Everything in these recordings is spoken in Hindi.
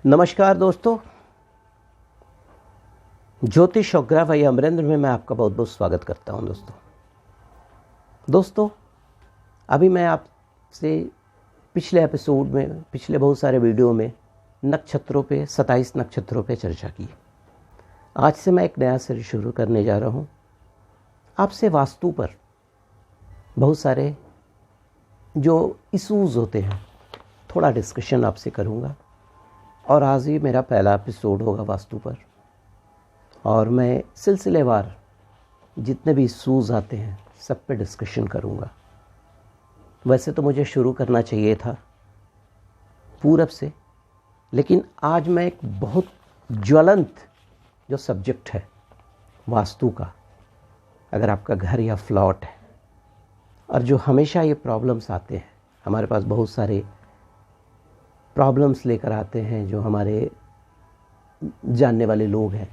नमस्कार दोस्तों, ज्योतिष और ग्रह भाई अमरेंद्र में मैं आपका बहुत बहुत स्वागत करता हूं। दोस्तों अभी मैं आपसे पिछले एपिसोड में, पिछले बहुत सारे वीडियो में नक्षत्रों पे 27 नक्षत्रों पे चर्चा की। आज से मैं एक नया सीरीज शुरू करने जा रहा हूं। आपसे वास्तु पर बहुत सारे जो इश्यूज़ होते हैं थोड़ा डिस्कशन आपसे करूंगा। और आज ही मेरा पहला एपिसोड होगा वास्तु पर, और मैं सिलसिलेवार जितने भी इश्यूज़ आते हैं सब पे डिस्कशन करूंगा। वैसे तो मुझे शुरू करना चाहिए था पूरब से, लेकिन आज मैं एक बहुत ज्वलंत जो सब्जेक्ट है वास्तु का, अगर आपका घर या फ्लॉट है और जो हमेशा ये प्रॉब्लम्स आते हैं, हमारे पास बहुत सारे प्रॉब्लम्स लेकर आते हैं जो हमारे जानने वाले लोग हैं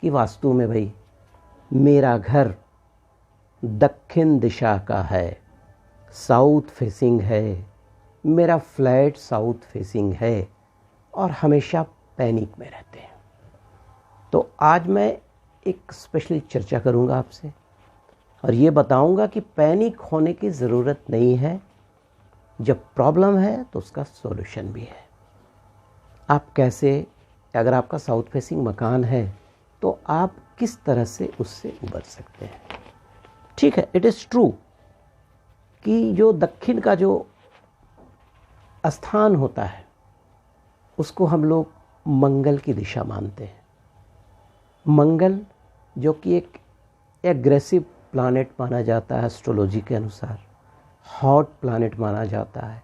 कि वास्तु में भाई मेरा घर दक्षिण दिशा का है, साउथ फेसिंग है, मेरा फ्लैट साउथ फेसिंग है, और हमेशा पैनिक में रहते हैं। तो आज मैं एक स्पेशल चर्चा करूंगा आपसे और ये बताऊंगा कि पैनिक होने की ज़रूरत नहीं है। जब प्रॉब्लम है तो उसका सॉल्यूशन भी है। आप कैसे, अगर आपका साउथ फेसिंग मकान है तो आप किस तरह से उससे उबर सकते हैं। ठीक है, इट इज़ ट्रू कि जो दक्षिण का जो स्थान होता है उसको हम लोग मंगल की दिशा मानते हैं। मंगल जो कि एक एग्रेसिव प्लैनेट माना जाता है एस्ट्रोलॉजी के अनुसार, हॉट प्लैनेट माना जाता है,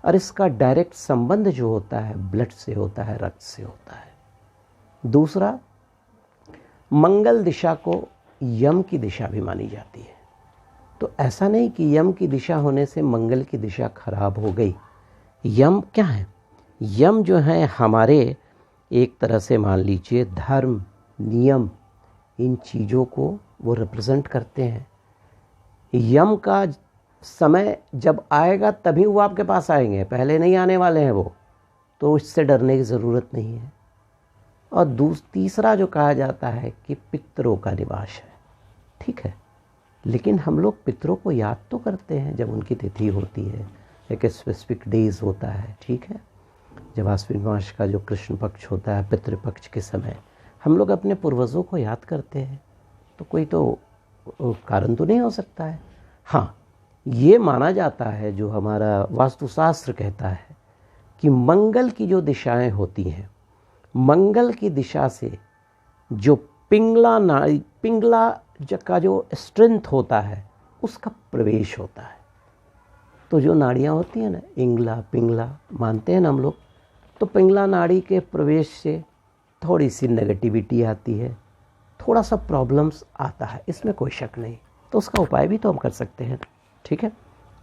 और इसका डायरेक्ट संबंध जो होता है ब्लड से होता है, रक्त से होता है। दूसरा, मंगल दिशा को यम की दिशा भी मानी जाती है। तो ऐसा नहीं कि यम की दिशा होने से मंगल की दिशा खराब हो गई। यम क्या है? यम जो है हमारे एक तरह से मान लीजिए धर्म, नियम, इन चीज़ों को वो रिप्रेजेंट करते हैं। यम का समय जब आएगा तभी वो आपके पास आएंगे, पहले नहीं आने वाले हैं वो, तो इससे डरने की ज़रूरत नहीं है। और तीसरा जो कहा जाता है कि पितरों का निवास है। ठीक है, लेकिन हम लोग पितरों को याद तो करते हैं जब उनकी तिथि होती है, एक स्पेसिफिक डेज होता है। ठीक है, जब आश्विन मास का जो कृष्ण पक्ष होता है, पितृपक्ष के समय हम लोग अपने पूर्वजों को याद करते हैं, तो कोई तो कारण तो नहीं हो सकता है। हाँ, ये माना जाता है, जो हमारा वास्तुशास्त्र कहता है कि मंगल की जो दिशाएं होती हैं, मंगल की दिशा से जो पिंगला का जो स्ट्रेंथ होता है उसका प्रवेश होता है। तो जो नाड़ियाँ होती हैं ना, इंगला पिंगला मानते हैं ना हम लोग, तो पिंगला नाड़ी के प्रवेश से थोड़ी सी नेगेटिविटी आती है, थोड़ा सा प्रॉब्लम्स आता है, इसमें कोई शक नहीं। तो उसका उपाय भी तो हम कर सकते हैं। ठीक है,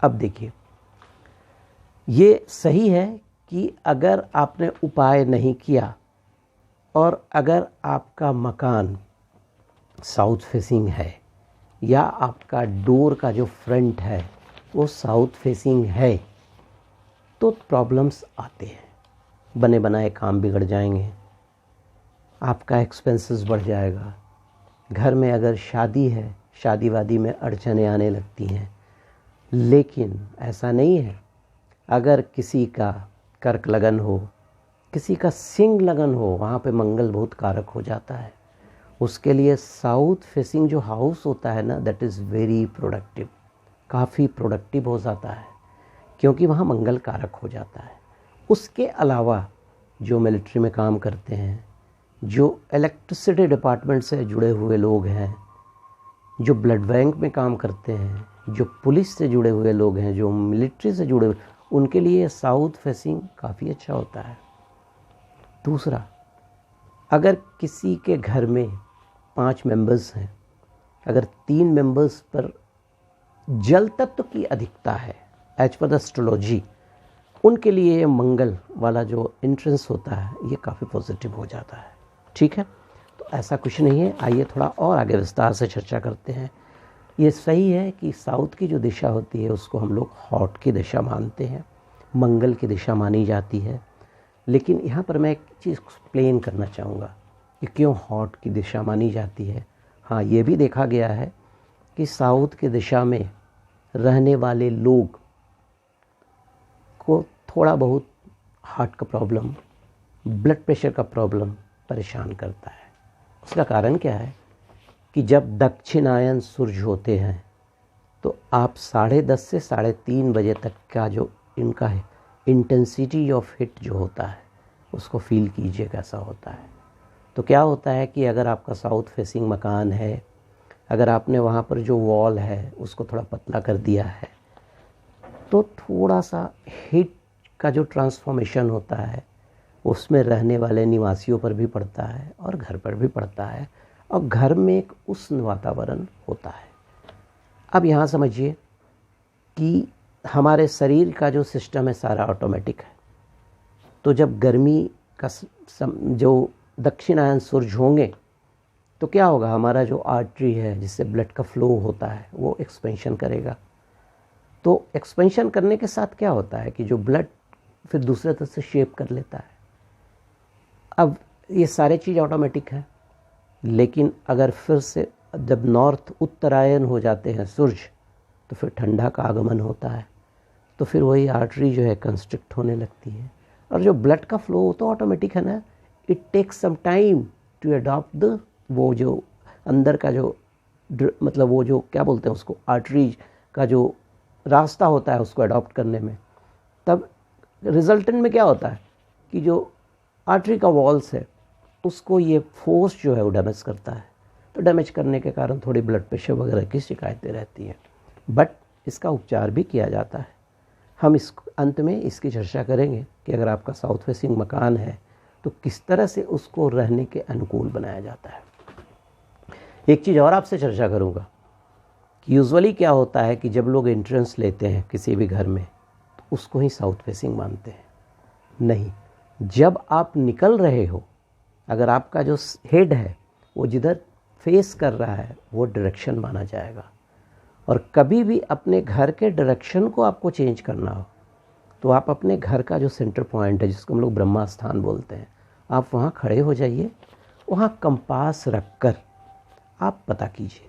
अब देखिए, ये सही है कि अगर आपने उपाय नहीं किया और अगर आपका मकान साउथ फेसिंग है या आपका डोर का जो फ्रंट है वो साउथ फेसिंग है, तो प्रॉब्लम्स आते हैं। बने बनाए काम बिगड़ जाएंगे, आपका एक्सपेंसेस बढ़ जाएगा। घर में अगर शादी है, शादी वादी में अड़चनें आने लगती हैं। लेकिन ऐसा नहीं है, अगर किसी का कर्क लगन हो, किसी का सिंह लगन हो, वहाँ पे मंगल बहुत कारक हो जाता है। उसके लिए साउथ फेसिंग जो हाउस होता है ना, दैट इज़ वेरी प्रोडक्टिव, काफ़ी प्रोडक्टिव हो जाता है, क्योंकि वहाँ मंगल कारक हो जाता है। उसके अलावा जो मिलिट्री में काम करते हैं, जो इलेक्ट्रिसिटी डिपार्टमेंट से जुड़े हुए लोग हैं, जो ब्लड बैंक में काम करते हैं, जो पुलिस से जुड़े हुए लोग हैं, जो मिलिट्री से जुड़े हुए, उनके लिए साउथ फेसिंग काफ़ी अच्छा होता है। दूसरा, अगर किसी के घर में 5 मेंबर्स हैं, अगर 3 मेंबर्स पर जल तत्व की अधिकता है एज पर द एस्ट्रोलॉजी, उनके लिए ये मंगल वाला जो एंट्रेंस होता है ये काफ़ी पॉजिटिव हो जाता है। ठीक है, तो ऐसा कुछ नहीं है। आइए थोड़ा और आगे विस्तार से चर्चा करते हैं। ये सही है कि साउथ की जो दिशा होती है उसको हम लोग हॉट की दिशा मानते हैं, मंगल की दिशा मानी जाती है। लेकिन यहाँ पर मैं एक चीज़ एक्सप्लेन करना चाहूँगा कि क्यों हॉट की दिशा मानी जाती है। हाँ, ये भी देखा गया है कि साउथ की दिशा में रहने वाले लोग को थोड़ा बहुत हार्ट का प्रॉब्लम, ब्लड प्रेशर का प्रॉब्लम परेशान करता है। उसका कारण क्या है कि जब दक्षिणायन सूर्य होते हैं तो आप 10:30 से 3:30 बजे तक का जो इनका है इंटेंसिटी ऑफ हिट जो होता है उसको फील कीजिए कैसा होता है। तो क्या होता है कि अगर आपका साउथ फेसिंग मकान है, अगर आपने वहाँ पर जो वॉल है उसको थोड़ा पतला कर दिया है तो थोड़ा सा हीट का जो ट्रांसफॉर्मेशन होता है उसमें रहने वाले निवासियों पर भी पड़ता है और घर पर भी पड़ता है और घर में एक उष्ण वातावरण होता है। अब यहाँ समझिए कि हमारे शरीर का जो सिस्टम है सारा ऑटोमेटिक है। तो जब गर्मी का जो दक्षिणायन सूर्य होंगे तो क्या होगा, हमारा जो आर्टरी है जिससे ब्लड का फ्लो होता है वो एक्सपेंशन करेगा। तो एक्सपेंशन करने के साथ क्या होता है कि जो ब्लड फिर दूसरे तरफ से शेप कर लेता है। अब ये सारे चीज़ ऑटोमेटिक है, लेकिन अगर फिर से जब नॉर्थ उत्तरायण हो जाते हैं सूर्य तो फिर ठंडा का आगमन होता है, तो फिर वही आर्टरी जो है कंस्ट्रिक्ट होने लगती है। और जो ब्लड का फ्लो तो ऑटोमेटिक है ना, it takes some time to adopt the वो जो अंदर का जो मतलब वो जो क्या बोलते हैं उसको, आर्टरी का जो रास्ता होता है उसको अडॉप्ट करने में। तब रिजल्टेंट में क्या होता है कि जो आर्टरी का वॉल्स है उसको ये फोर्स जो है वो डैमेज करता है। तो डैमेज करने के कारण थोड़ी ब्लड प्रेशर वगैरह की शिकायतें रहती हैं, बट इसका उपचार भी किया जाता है। हम इस अंत में इसकी चर्चा करेंगे कि अगर आपका साउथ फेसिंग मकान है तो किस तरह से उसको रहने के अनुकूल बनाया जाता है। एक चीज़ और आपसे चर्चा करूँगा कि यूजुअली क्या होता है कि जब लोग एंट्रेंस लेते हैं किसी भी घर में तो उसको ही साउथ फेसिंग मानते हैं। नहीं, जब आप निकल रहे हो, अगर आपका जो हेड है वो जिधर फेस कर रहा है वो डायरेक्शन माना जाएगा। और कभी भी अपने घर के डायरेक्शन को आपको चेंज करना हो तो आप अपने घर का जो सेंटर पॉइंट है जिसको हम लोग ब्रह्मा स्थान बोलते हैं, आप वहाँ खड़े हो जाइए, वहाँ कंपास रखकर आप पता कीजिए।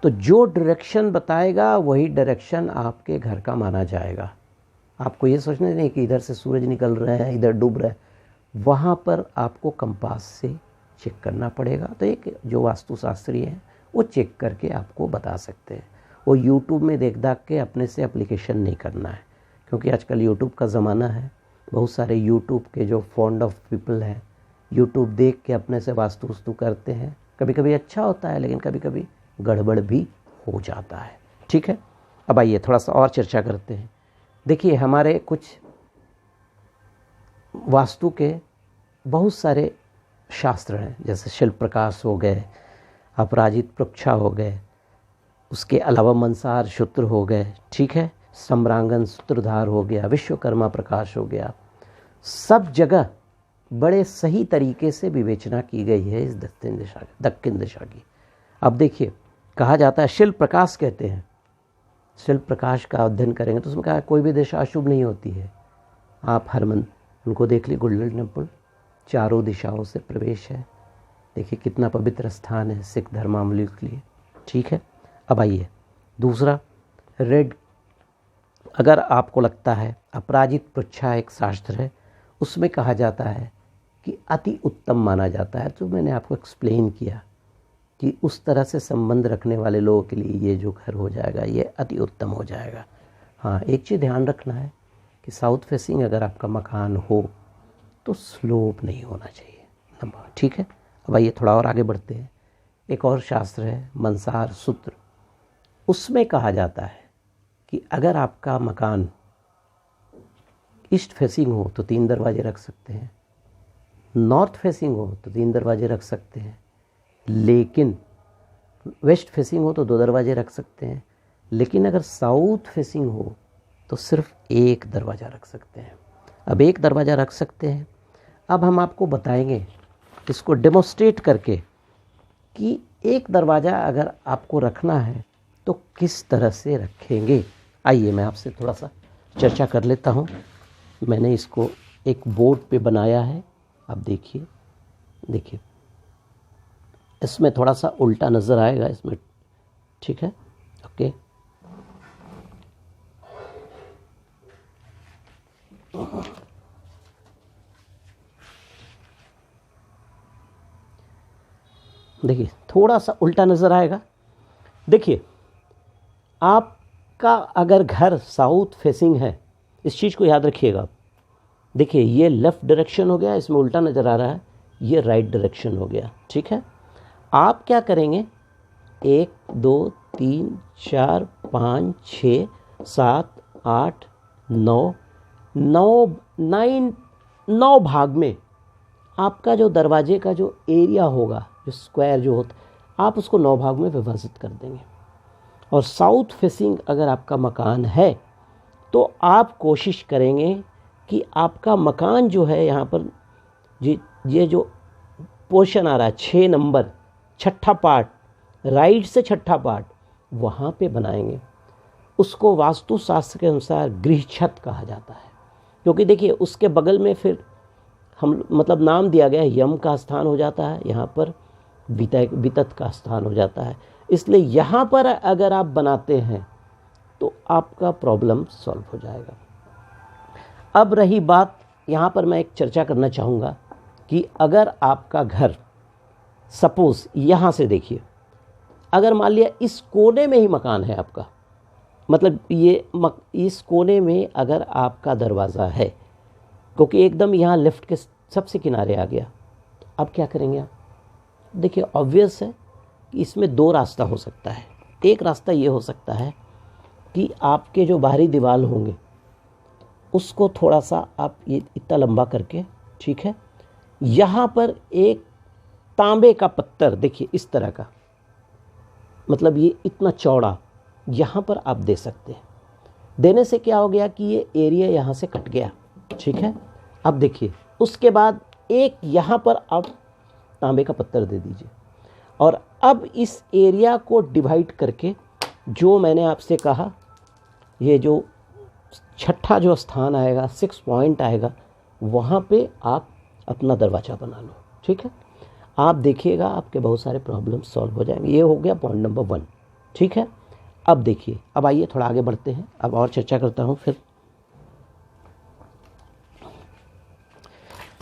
तो जो डायरेक्शन बताएगा वही डायरेक्शन आपके घर का माना जाएगा। आपको ये सोचना नहीं कि इधर से सूरज निकल रहा है, इधर डूब रहा है, वहाँ पर आपको कंपास से चेक करना पड़ेगा। तो एक जो वास्तुशास्त्री है वो चेक करके आपको बता सकते हैं। वो यूट्यूब में देख के अपने से एप्लीकेशन नहीं करना है, क्योंकि आजकल यूट्यूब का ज़माना है। बहुत सारे यूट्यूब के जो फॉन्ड ऑफ पीपल हैं यूट्यूब देख के अपने से वास्तु करते हैं। कभी कभी अच्छा होता है लेकिन कभी कभी गड़बड़ भी हो जाता है। ठीक है, अब आइए थोड़ा सा और चर्चा करते हैं। देखिए, हमारे कुछ वास्तु के बहुत सारे शास्त्र हैं, जैसे शिल्प प्रकाश हो गए, अपराजित पृक्षा हो गए, उसके अलावा मंसार सूत्र हो गए, ठीक है, सम्रांगन सूत्रधार हो गया, विश्वकर्मा प्रकाश हो गया। सब जगह बड़े सही तरीके से विवेचना की गई है इस दक्षिण दिशा की। अब देखिए, कहा जाता है शिल्प प्रकाश कहते हैं, शिल्प प्रकाश का अध्ययन करेंगे तो उसमें कहा कोई भी दिशा अशुभ नहीं होती है। आप हरमन उनको देख ली, गोल्डन टेम्पल चारों दिशाओं से प्रवेश है। देखिए कितना पवित्र स्थान है सिख धर्मावलंबियों के लिए। ठीक है, अब आइए दूसरा, रेड। अगर आपको लगता है अपराजित पृच्छा एक शास्त्र है, उसमें कहा जाता है कि अति उत्तम माना जाता है। तो मैंने आपको एक्सप्लेन किया कि उस तरह से संबंध रखने वाले लोगों के लिए ये जो घर हो जाएगा ये अति उत्तम हो जाएगा। हाँ, एक चीज़ ध्यान रखना है कि साउथ फेसिंग अगर आपका मकान हो तो स्लोप नहीं होना चाहिए नंबर। ठीक है, अब आइए थोड़ा और आगे बढ़ते हैं। एक और शास्त्र है मंसार सूत्र, उसमें कहा जाता है कि अगर आपका मकान ईस्ट फेसिंग हो तो 3 दरवाजे रख सकते हैं, नॉर्थ फेसिंग हो तो 3 दरवाजे रख सकते हैं, लेकिन वेस्ट फेसिंग हो तो 2 दरवाजे रख सकते हैं, लेकिन अगर साउथ फेसिंग हो तो सिर्फ 1 दरवाज़ा रख सकते हैं। अब 1 दरवाज़ा रख सकते हैं। अब हम आपको बताएंगे इसको डेमोस्ट्रेट करके कि 1 दरवाज़ा अगर आपको रखना है तो किस तरह से रखेंगे। आइए मैं आपसे थोड़ा सा चर्चा कर लेता हूँ। मैंने इसको एक बोर्ड पे बनाया है। आप देखिए, देखिए इसमें थोड़ा सा उल्टा नज़र आएगा इसमें, ठीक है, ओके। देखिए थोड़ा सा उल्टा नज़र आएगा। देखिए आपका अगर घर साउथ फेसिंग है, इस चीज़ को याद रखिएगा। देखिए ये लेफ़्ट डायरेक्शन हो गया, इसमें उल्टा नज़र आ रहा है, ये राइट डायरेक्शन हो गया, ठीक है। आप क्या करेंगे, 1 2 3 4 5 6 7 8 9 9 भाग में आपका जो दरवाजे का जो एरिया होगा, जो स्क्वायर जो होता, आप उसको 9 भाग में विभाजित कर देंगे। और साउथ फेसिंग अगर आपका मकान है तो आप कोशिश करेंगे कि आपका मकान जो है यहाँ पर ये जो पोर्शन आ रहा है 6 नंबर, छठा पार्ट, राइट से छठा पार्ट, वहाँ पे बनाएंगे। उसको वास्तुशास्त्र के अनुसार गृह छत कहा जाता है, क्योंकि देखिए उसके बगल में फिर हम मतलब नाम दिया गया है, यम का स्थान हो जाता है, यहाँ पर वितत का स्थान हो जाता है। इसलिए यहाँ पर अगर आप बनाते हैं तो आपका प्रॉब्लम सॉल्व हो जाएगा। अब रही बात, यहाँ पर मैं एक चर्चा करना चाहूँगा कि अगर आपका घर सपोज़ यहाँ से देखिए, अगर मान लिया इस कोने में ही मकान है आपका, मतलब इस कोने में अगर आपका दरवाज़ा है, क्योंकि एकदम यहाँ लेफ़्ट के सबसे किनारे आ गया, तो अब क्या करेंगे आप? देखिए ऑब्वियस है कि इसमें 2 रास्ता हो सकता है। एक रास्ता ये हो सकता है कि आपके जो बाहरी दीवार होंगे उसको थोड़ा सा आप ये इतना लंबा करके, ठीक है, यहाँ पर एक तांबे का पत्थर, देखिए इस तरह का, मतलब ये इतना चौड़ा, यहाँ पर आप दे सकते हैं। देने से क्या हो गया कि ये एरिया यहाँ से कट गया, ठीक है। अब देखिए उसके बाद एक यहाँ पर आप तांबे का पत्थर दे दीजिए, और अब इस एरिया को डिवाइड करके, जो मैंने आपसे कहा, ये जो छठा जो स्थान आएगा, 6 पॉइंट आएगा, वहाँ पे आप अपना दरवाज़ा बना लो, ठीक है। आप देखिएगा आपके बहुत सारे प्रॉब्लम सॉल्व हो जाएंगे। ये हो गया पॉइंट नंबर 1, ठीक है। अब देखिए, अब आइए थोड़ा आगे बढ़ते हैं, अब और चर्चा करता हूँ। फिर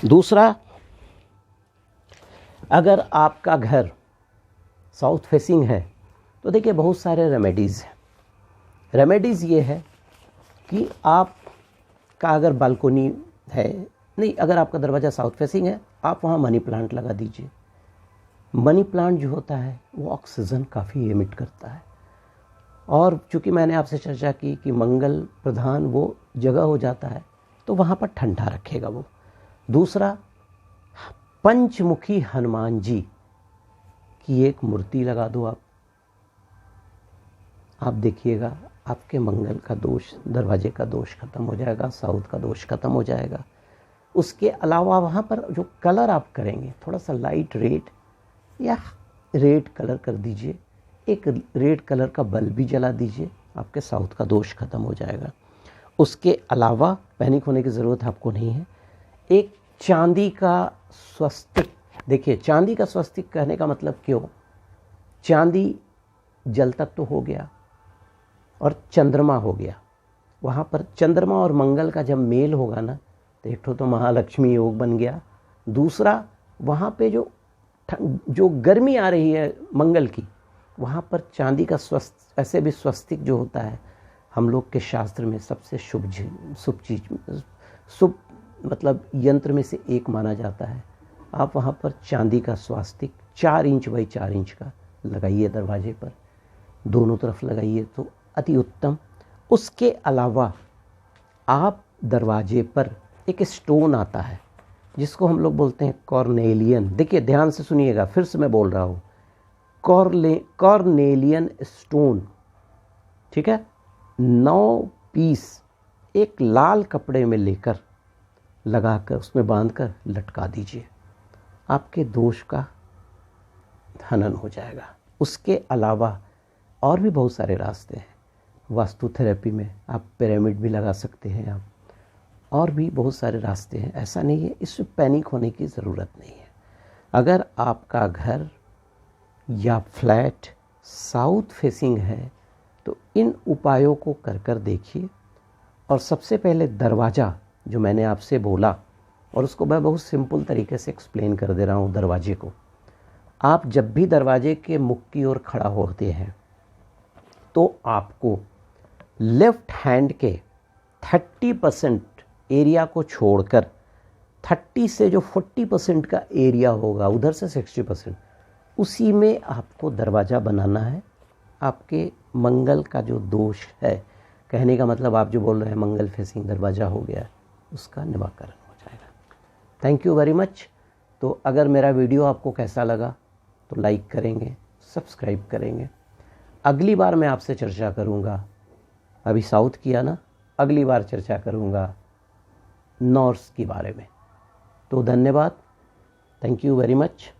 दूसरा, अगर आपका घर साउथ फेसिंग है तो देखिए बहुत सारे रेमेडीज़ हैं। रेमेडीज़ ये है कि आपका अगर बालकोनी है, नहीं, अगर आपका दरवाज़ा साउथ फेसिंग है, आप वहाँ मनी प्लांट लगा दीजिए। मनी प्लांट जो होता है वो ऑक्सीजन काफ़ी एमिट करता है, और चूँकि मैंने आपसे चर्चा की कि मंगल प्रधान वो जगह हो जाता है, तो वहाँ पर ठंडा रखेगा वो। दूसरा, पंचमुखी हनुमान जी की एक मूर्ति लगा दो आप देखिएगा आपके मंगल का दोष, दरवाजे का दोष खत्म हो जाएगा, साउथ का दोष खत्म हो जाएगा। उसके अलावा वहाँ पर जो कलर आप करेंगे, थोड़ा सा लाइट रेड या रेड कलर कर दीजिए, एक रेड कलर का बल्ब भी जला दीजिए, आपके साउथ का दोष खत्म हो जाएगा। उसके अलावा पैनिक होने की ज़रूरत आपको नहीं है। एक चांदी का स्वस्तिक, देखिए चांदी का स्वस्तिक कहने का मतलब क्यों, चांदी जल तत्व हो गया और चंद्रमा हो गया, वहाँ पर चंद्रमा और मंगल का जब मेल होगा ना, तो एक तो महालक्ष्मी योग बन गया। दूसरा, वहाँ पे जो गर्मी आ रही है मंगल की, वहाँ पर चांदी का ऐसे भी स्वस्तिक जो होता है हम लोग के शास्त्र में सबसे शुभ चीज़, शुभ मतलब यंत्र में से एक माना जाता है। आप वहाँ पर चांदी का स्वास्तिक 4 इंच बाई 4 इंच का लगाइए, दरवाजे पर दोनों तरफ लगाइए तो अति उत्तम। उसके अलावा आप दरवाजे पर एक स्टोन आता है जिसको हम लोग बोलते हैं कॉर्नेलियन। देखिए ध्यान से सुनिएगा, फिर से मैं बोल रहा हूँ, कॉर्नेलियन स्टोन, ठीक है। 9 पीस एक लाल कपड़े में लेकर लगाकर उसमें बांधकर लटका दीजिए, आपके दोष का हनन हो जाएगा। उसके अलावा और भी बहुत सारे रास्ते हैं। वास्तु थेरेपी में आप पिरामिड भी लगा सकते हैं, आप और भी बहुत सारे रास्ते हैं, ऐसा नहीं है, इसमें पैनिक होने की ज़रूरत नहीं है। अगर आपका घर या फ्लैट साउथ फेसिंग है तो इन उपायों को कर कर देखिए। और सबसे पहले दरवाज़ा जो मैंने आपसे बोला, और उसको मैं बहुत सिंपल तरीके से एक्सप्लेन कर दे रहा हूँ। दरवाजे को आप जब भी दरवाजे के मुख की ओर खड़ा होते हैं तो आपको लेफ़्ट हैंड के 30% एरिया को छोड़कर 30 से जो 40% का एरिया होगा, उधर से 60%, उसी में आपको दरवाज़ा बनाना है। आपके मंगल का जो दोष है, कहने का मतलब आप जो बोल रहे हैं मंगल फेसिंग दरवाज़ा हो गया, उसका निवारण हो जाएगा। Thank you very much. तो अगर मेरा वीडियो आपको कैसा लगा तो लाइक करेंगे, सब्सक्राइब करेंगे। अगली बार मैं आपसे चर्चा करूँगा, अभी साउथ किया ना, अगली बार चर्चा करूँगा नॉर्थ के बारे में। तो धन्यवाद, थैंक यू वेरी मच।